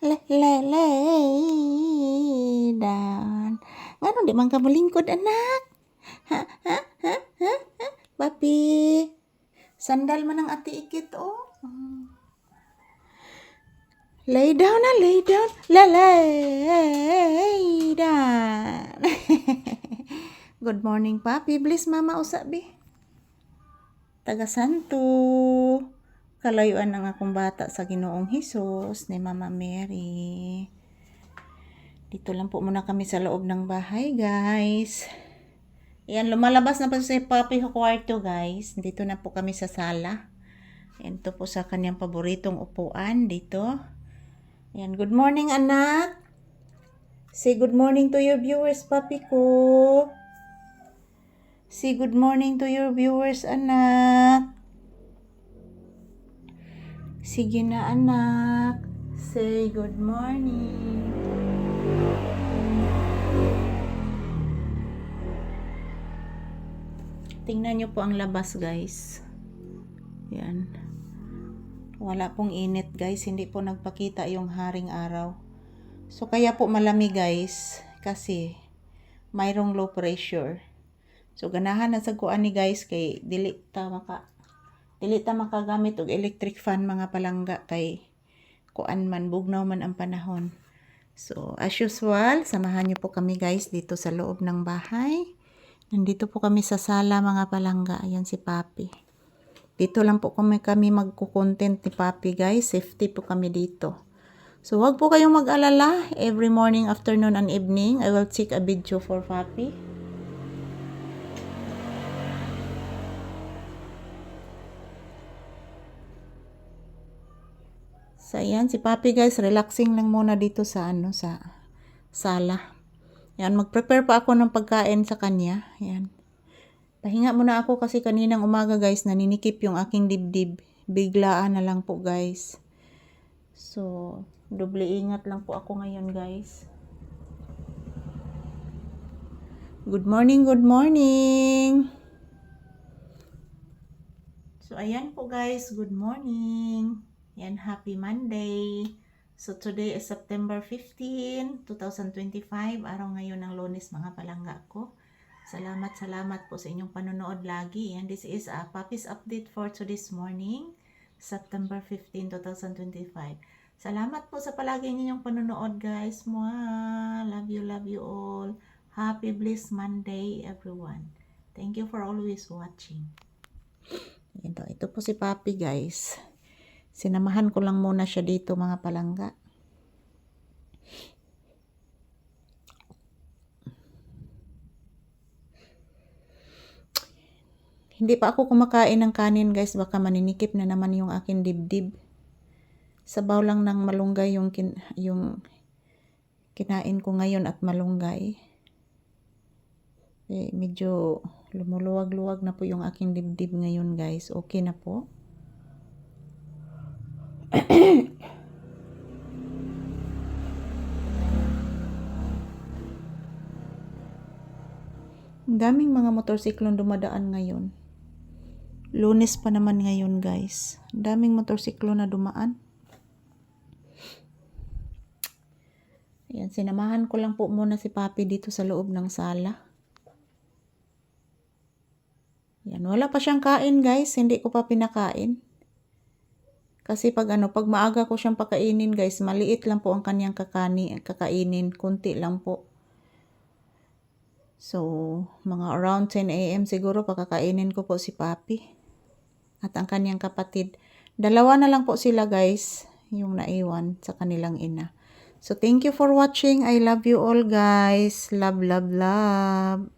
Lay down. Ngano di man ka molingkod, anak? Ha, ha, ha, ha, ha? Papi. Sandal man ang ati ikit, oh. Lay down na, lay down. Lay down. Good morning, papi. Bless mama usabi. Taga Santo. Kalayuan ng akong bata sa Ginoong Hesus ni Mama Mary. Dito lang po muna kami sa loob ng bahay, guys. Ayan, lumalabas na po si papi sa kwarto, guys. Dito na po kami sa sala. Ayan, ito po sa kanyang paboritong upuan dito. Ayan, good morning, anak. Say good morning to your viewers, papi ko. Say good morning to your viewers, anak. Sige na, anak. Say good morning. Tingnan nyo po ang labas, guys. Yan. Wala pong init, guys. Hindi po nagpakita yung haring araw. So, kaya po malamig, guys. Kasi, mayroong low pressure. So, ganahan na sa kuan ni guys kay dili ta makagamit og electric fan mga palangga kay kuan man bugnaw man ang panahon. So, as usual, samahan niyo po kami guys dito sa loob ng bahay. Nandito po kami sa sala mga palangga. Ayan si Papi. Dito lang po kami magko-content ni Papi guys. Safety po kami dito. So, wag po kayong mag-alala. Every morning, afternoon, and evening, I will take a video for Papi. So, ayan, si Papi guys, relaxing lang muna dito sa sala. Ayan, mag-prepare pa ako ng pagkain sa kanya. Ayan. Pahinga muna ako kasi kaninang umaga guys, naninikip yung aking dibdib. Biglaan na lang po guys. So, doble ingat lang po ako ngayon guys. Good morning, good morning. So, ayan po guys, good morning. Yan, happy Monday. So, today is September 15, 2025. Araw ngayon ng Lunes, mga palangga ko. Salamat po sa inyong panonood lagi. And this is a Papi's update for today's morning, September 15, 2025. Salamat po sa palagi ninyong panonood, guys. Mwah! Love you all. Happy blessed Monday, everyone. Thank you for always watching. Ito po si Papi, guys. Sinamahan ko lang muna siya dito mga palangga. Hindi pa ako kumakain ng kanin guys. Baka maninikip na naman yung aking dibdib. Sabaw lang ng malunggay yung kinain ko ngayon at malunggay. Medyo lumuluwag-luwag na po yung aking dibdib ngayon guys. Okay na po. Daming mga motorsiklong dumadaan ngayon. Lunes pa naman ngayon guys. Daming motorsiklo na dumaan. Ayan, sinamahan ko lang po muna si Papi dito sa loob ng sala. Ayan, wala pa siyang kain guys. Hindi ko pa pinakain. Kasi pag maaga ko siyang pakainin guys, maliit lang po ang kanyang kakainin. Kunti lang po. So, mga around 10 a.m. siguro pakakainin ko po si Papi. At ang kanyang kapatid. Dalawa na lang po sila guys, yung naiwan sa kanilang ina. So, thank you for watching. I love you all guys. Love, love, love.